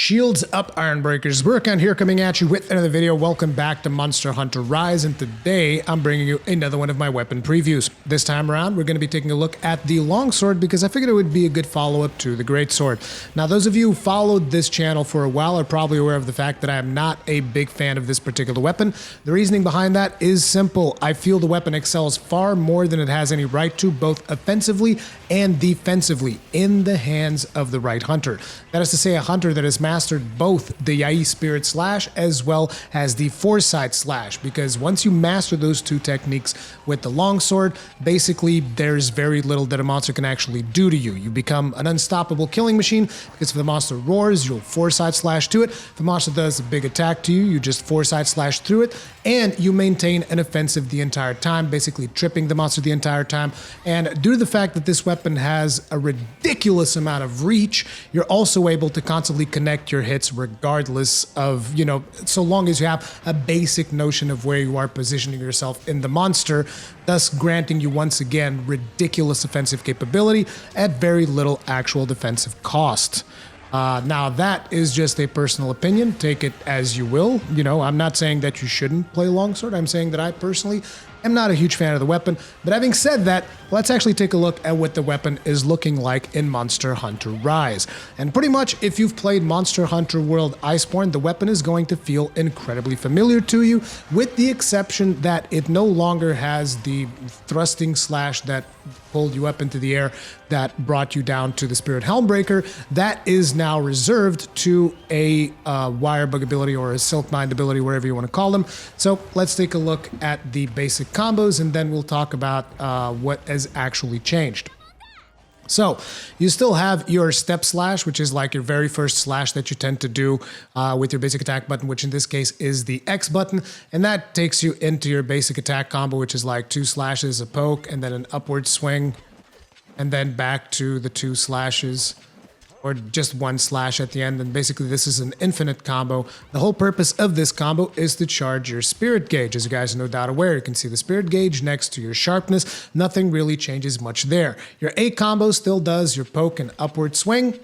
Shields up, Ironbreakers. Rurikhan here coming at you with another video. Welcome back to Monster Hunter Rise, and today I'm bringing you another one of my weapon previews. This time around, we're going to be taking a look at the longsword because I figured it would be a good follow-up to the greatsword. Now, those of you who followed this channel for a while are probably aware of the fact that I am not a big fan of this particular weapon. The reasoning behind that is simple. I feel the weapon excels far more than it has any right to, both offensively and defensively, in the hands of the right hunter. That is to say, a hunter that has mastered both the Yai Spirit Slash as well as the Foresight Slash, because once you master those two techniques with the longsword, basically there's very little that a monster can actually do to you. You become an unstoppable killing machine, because if the monster roars, you'll Foresight Slash to it. If the monster does a big attack to you, you just Foresight Slash through it, and you maintain an offensive the entire time, basically tripping the monster the entire time. And due to the fact that this weapon has a ridiculous amount of reach, you're also able to constantly connect your hits regardless of, so long as you have a basic notion of where you are positioning yourself in the monster, thus granting you once again ridiculous offensive capability at very little actual defensive cost. Now that is just a personal opinion. Take it as you will. I'm not saying that you shouldn't play longsword. I'm saying that I personally am not a huge fan of the weapon. But having said that, let's actually take a look at what the weapon is looking like in Monster Hunter Rise. And pretty much, if you've played Monster Hunter World Iceborne, the weapon is going to feel incredibly familiar to you, with the exception that it no longer has the thrusting slash that pulled you up into the air that brought you down to the Spirit Helmbreaker. That is now reserved to a wire bug ability or a Silkbind ability, whatever you want to call them. So let's take a look at the basic combos, and then we'll talk about what has actually changed. So you still have your step slash, which is like your very first slash that you tend to do with your basic attack button, which in this case is the X button. And that takes you into your basic attack combo, which is like 2 slashes, a poke, and then an upward swing, and then back to the 2 slashes, or just 1 slash at the end. And basically this is an infinite combo. The whole purpose of this combo is to charge your spirit gauge. As you guys are no doubt aware, you can see the spirit gauge next to your sharpness. Nothing really changes much there. Your A combo still does your poke and upward swing.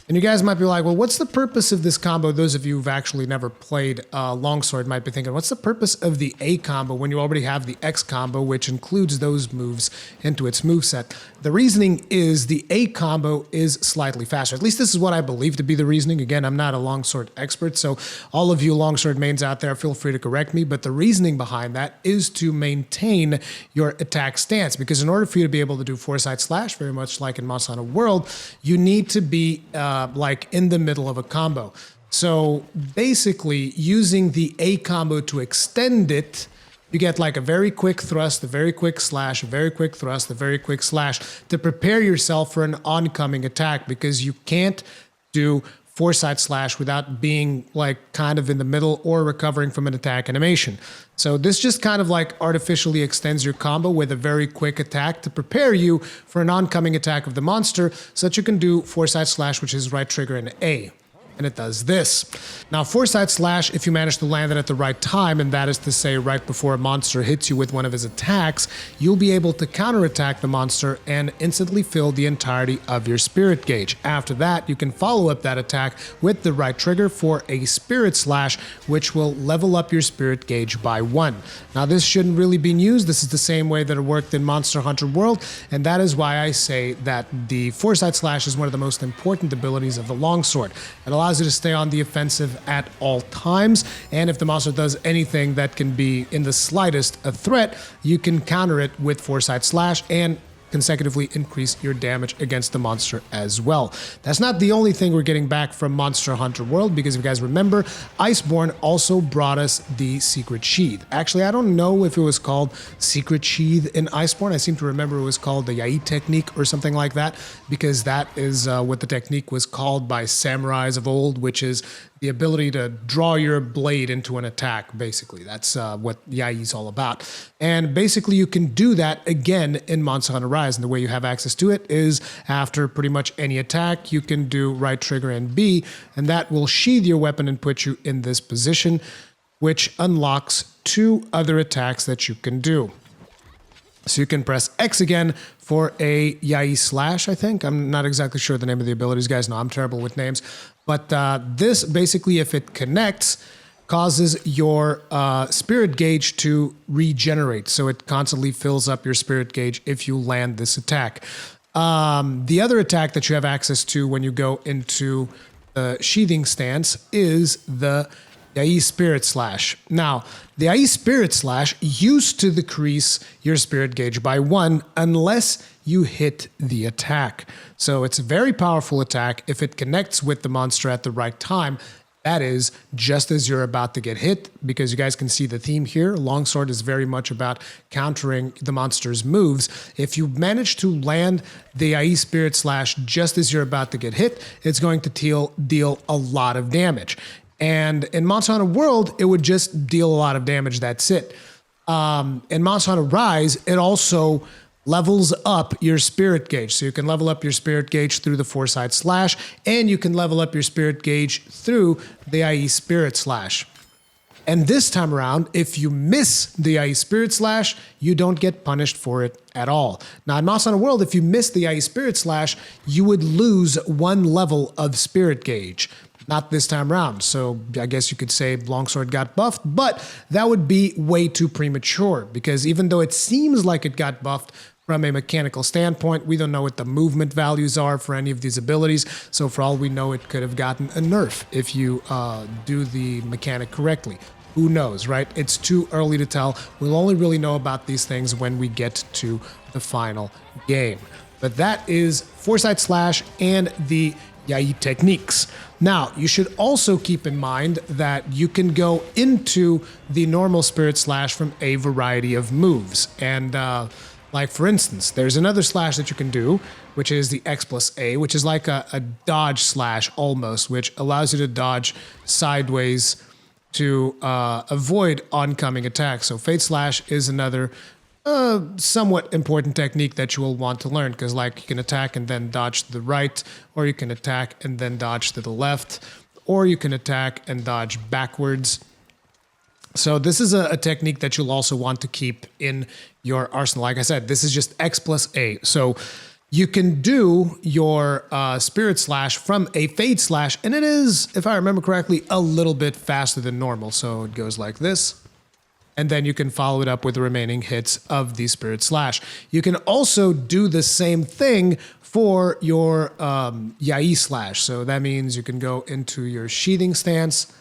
And you guys might be like, well, what's the purpose of this combo? Those of you who've actually never played longsword might be thinking, what's the purpose of the A combo when you already have the X combo, which includes those moves into its moveset? The reasoning is the A combo is slightly faster. At least this is what I believe to be the reasoning. Again, I'm not a longsword expert, so all of you longsword mains out there, feel free to correct me. But the reasoning behind that is to maintain your attack stance, because in order for you to be able to do Foresight Slash, very much like in Monster Hunter World, you need to be like in the middle of a combo. So basically, using the A combo to extend it, you get like a very quick thrust, a very quick slash, a very quick thrust, a very quick slash to prepare yourself for an oncoming attack, because you can't do Foresight Slash without being like kind of in the middle or recovering from an attack animation. So this just kind of like artificially extends your combo with a very quick attack to prepare you for an oncoming attack of the monster, so that you can do Foresight Slash, which is right trigger and A. And it does this. Now, Foresight Slash, if you manage to land it at the right time, and that is to say right before a monster hits you with one of his attacks, you'll be able to counterattack the monster and instantly fill the entirety of your spirit gauge. After that, you can follow up that attack with the right trigger for a Spirit Slash, which will level up your spirit gauge by 1. Now, this shouldn't really be used. This is the same way that it worked in Monster Hunter World, and that is why I say that the Foresight Slash is one of the most important abilities of the longsword. It allows you to stay on the offensive at all times, and if the monster does anything that can be in the slightest a threat, you can counter it with Foresight Slash and consecutively increase your damage against the monster as well. That's not the only thing we're getting back from Monster Hunter World, because if you guys remember, Iceborne also brought us the Secret Sheath. Actually, I don't know if it was called Secret Sheath in Iceborne. I seem to remember it was called the Yai technique or something like that, because that is what the technique was called by samurais of old, which is the ability to draw your blade into an attack, basically. That's what Yai is all about. And basically you can do that again in Monster Hunter Rise, and the way you have access to it is after pretty much any attack, you can do right trigger and B, and that will sheath your weapon and put you in this position, which unlocks 2 other attacks that you can do. So you can press X again for a Yai Slash, I think. I'm not exactly sure the name of the abilities, guys. No, I'm terrible with names. But this basically, if it connects, causes your spirit gauge to regenerate. So it constantly fills up your spirit gauge if you land this attack. The other attack that you have access to when you go into the sheathing stance is the Yai Spirit Slash. Now, the Yai Spirit Slash used to decrease your spirit gauge by 1 unless you hit the attack. So it's a very powerful attack if it connects with the monster at the right time. That is, just as you're about to get hit, because you guys can see the theme here. Longsword is very much about countering the monster's moves. If you manage to land the Yai Spirit Slash just as you're about to get hit, it's going to deal a lot of damage. And in Monster Hunter World, it would just deal a lot of damage, that's it. In Monster Hunter Rise, it also levels up your spirit gauge. So you can level up your spirit gauge through the Foresight Slash, and you can level up your spirit gauge through the Yai Spirit Slash. And this time around, if you miss the Yai Spirit Slash, you don't get punished for it at all. Now, in Monster Hunter World, if you miss the Yai Spirit Slash, you would lose 1 level of spirit gauge. Not this time around. So I guess you could say Longsword got buffed, but that would be way too premature, because even though it seems like it got buffed from a mechanical standpoint, we don't know what the movement values are for any of these abilities. So for all we know, it could have gotten a nerf if you do the mechanic correctly. Who knows, right? It's too early to tell. We'll only really know about these things when we get to the final game. But that is Foresight Slash and the Yai techniques. Now, you should also keep in mind that you can go into the normal Spirit Slash from a variety of moves. And like, for instance, there's another slash that you can do, which is the X+A, which is like a dodge slash almost, which allows you to dodge sideways to avoid oncoming attacks. So Fate Slash is another somewhat important technique that you will want to learn, because like you can attack and then dodge to the right, or you can attack and then dodge to the left, or you can attack and dodge backwards. So this is a technique that you'll also want to keep in your arsenal. Like I said, this is just X+A. So you can do your Spirit Slash from a Fade Slash, and it is, if I remember correctly, a little bit faster than normal. So it goes like this. And then you can follow it up with the remaining hits of the Spirit Slash. You can also do the same thing for your Yai Slash. So that means you can go into your sheathing stance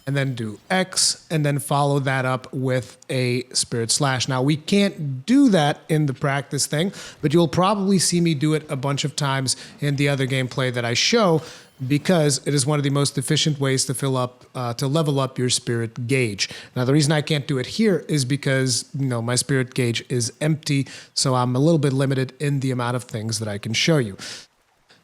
and then do X, and then follow that up with a Spirit Slash. Now, we can't do that in the practice thing, but you'll probably see me do it a bunch of times in the other gameplay that I show, because it is one of the most efficient ways to to level up your spirit gauge. Now, the reason I can't do it here is because, you know, my spirit gauge is empty, so I'm a little bit limited in the amount of things that I can show you.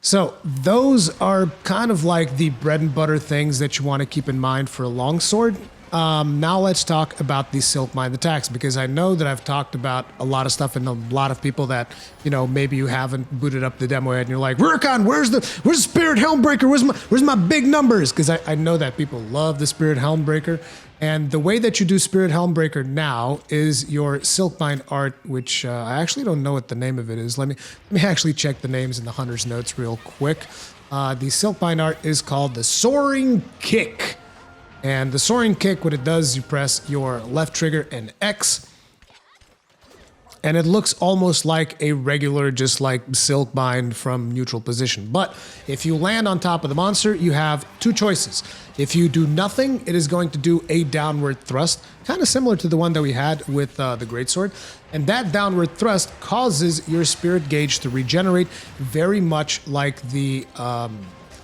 So those are kind of like the bread and butter things that you want to keep in mind for a longsword. Now let's talk about the Silkbind attacks, because I know that I've talked about a lot of stuff, and a lot of people that, you know, maybe you haven't booted up the demo yet and you're like, Rurikhan, where's the Spirit Helmbreaker? Where's my big numbers? Because I know that people love the Spirit Helmbreaker. And the way that you do Spirit Helmbreaker now is your Silkbind art, which I actually don't know what the name of it is. Let me actually check the names in the Hunter's Notes real quick. The Silkbind art is called the Soaring Kick. And the Soaring Kick, what it does, you press your left trigger and X, and it looks almost like a regular, just like Silkbind from neutral position. But if you land on top of the monster, you have two choices. If you do nothing, it is going to do a downward thrust, kind of similar to the one that we had with the Greatsword. And that downward thrust causes your spirit gauge to regenerate, very much like the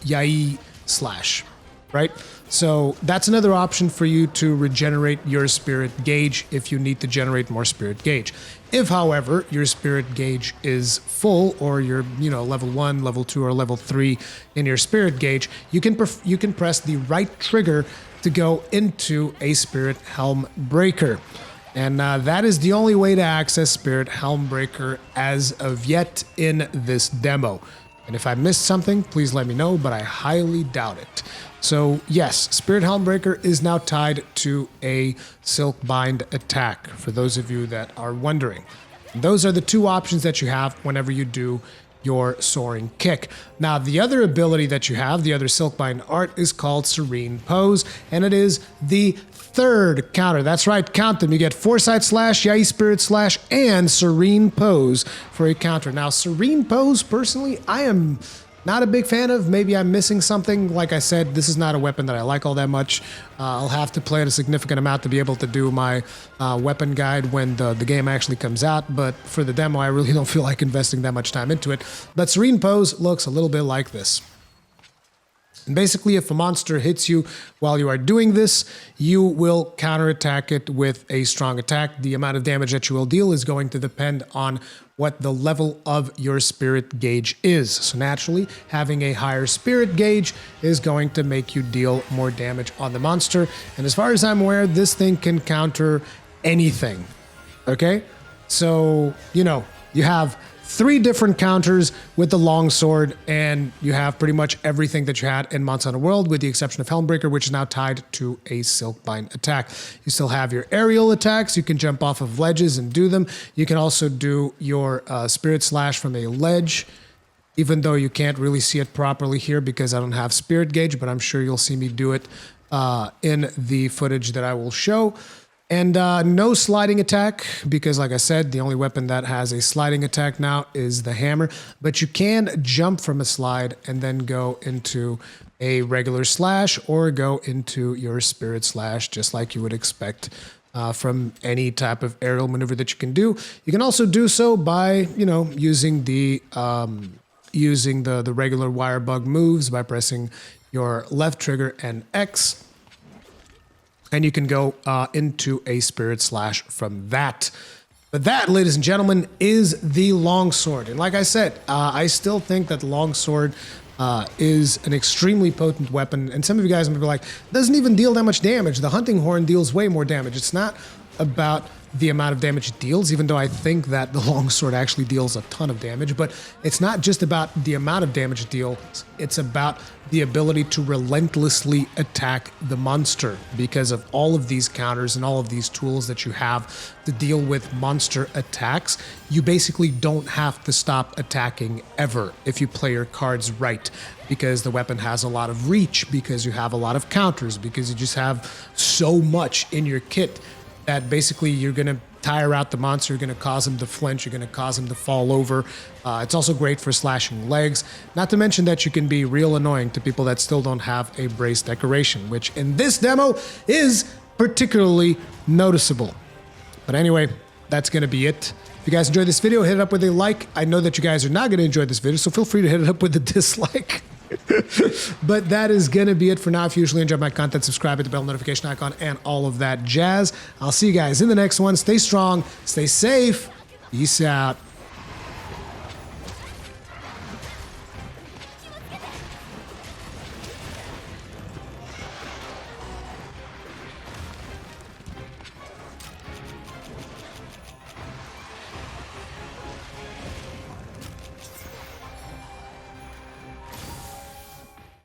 Yai Slash, right? So that's another option for you to regenerate your spirit gauge if you need to generate more spirit gauge. If, however, your spirit gauge is full, or you're, you know, level 1, level 2, or level 3 in your spirit gauge, you can press the right trigger to go into a Spirit Helmbreaker. And that is the only way to access Spirit Helmbreaker as of yet in this demo. And if I missed something, please let me know, but I highly doubt it. So yes, Spirit Helmbreaker is now tied to a Silkbind attack, for those of you that are wondering. Those are the two options that you have whenever you do your soaring kick. Now, the other ability that you have, the other Silkbind art, is called Serene Pose, and it is the third counter. That's right, count them. You get Foresight slash, Yai Spirit slash, and Serene Pose for a counter. Now, Serene Pose, personally, I am not a big fan of. Maybe I'm missing something. Like I said, this is not a weapon that I like all that much. I'll have to play it a significant amount to be able to do my weapon guide when the game actually comes out. But for the demo, I really don't feel like investing that much time into it. But Serene Pose looks a little bit like this. And basically, if a monster hits you while you are doing this, you will counterattack it with a strong attack. The amount of damage that you will deal is going to depend on what the level of your spirit gauge is. So naturally, having a higher spirit gauge is going to make you deal more damage on the monster. And as far as I'm aware, this thing can counter anything. Okay? So, you know, you have 3 different counters with the longsword, and you have pretty much everything that you had in Monster Hunter World, with the exception of Helmbreaker, which is now tied to a Silkbind attack. You still have your aerial attacks. You can jump off of ledges and do them. You can also do your Spirit Slash from a ledge, even though you can't really see it properly here because I don't have Spirit Gauge, but I'm sure you'll see me do it in the footage that I will show. And no sliding attack, because like I said, the only weapon that has a sliding attack now is the hammer. But you can jump from a slide and then go into a regular slash or go into your Spirit Slash, just like you would expect from any type of aerial maneuver that you can do. You can also do so by, you know, using the regular wire bug moves by pressing your left trigger and X. And you can go into a Spirit Slash from that. But that, ladies and gentlemen, is the longsword. And like I said, I still think that the longsword is an extremely potent weapon. And some of you guys might be like, it doesn't even deal that much damage. The hunting horn deals way more damage. It's not about the amount of damage it deals, even though I think that the longsword actually deals a ton of damage. But it's not just about the amount of damage it deals, it's about the ability to relentlessly attack the monster because of all of these counters and all of these tools that you have to deal with monster attacks. You basically don't have to stop attacking ever if you play your cards right, because the weapon has a lot of reach, because you have a lot of counters, because you just have so much in your kit that basically you're going to tire out the monster, you're going to cause him to flinch, you're going to cause him to fall over. It's also great for slashing legs. Not to mention that you can be real annoying to people that still don't have a brace decoration, which in this demo is particularly noticeable. But anyway, that's going to be it. If you guys enjoyed this video, hit it up with a like. I know that you guys are not going to enjoy this video, so feel free to hit it up with a dislike. But that is going to be it for now. If you usually enjoy my content, subscribe, hit the bell notification icon, and all of that jazz. I'll see you guys in the next one. Stay strong, stay safe. Peace out.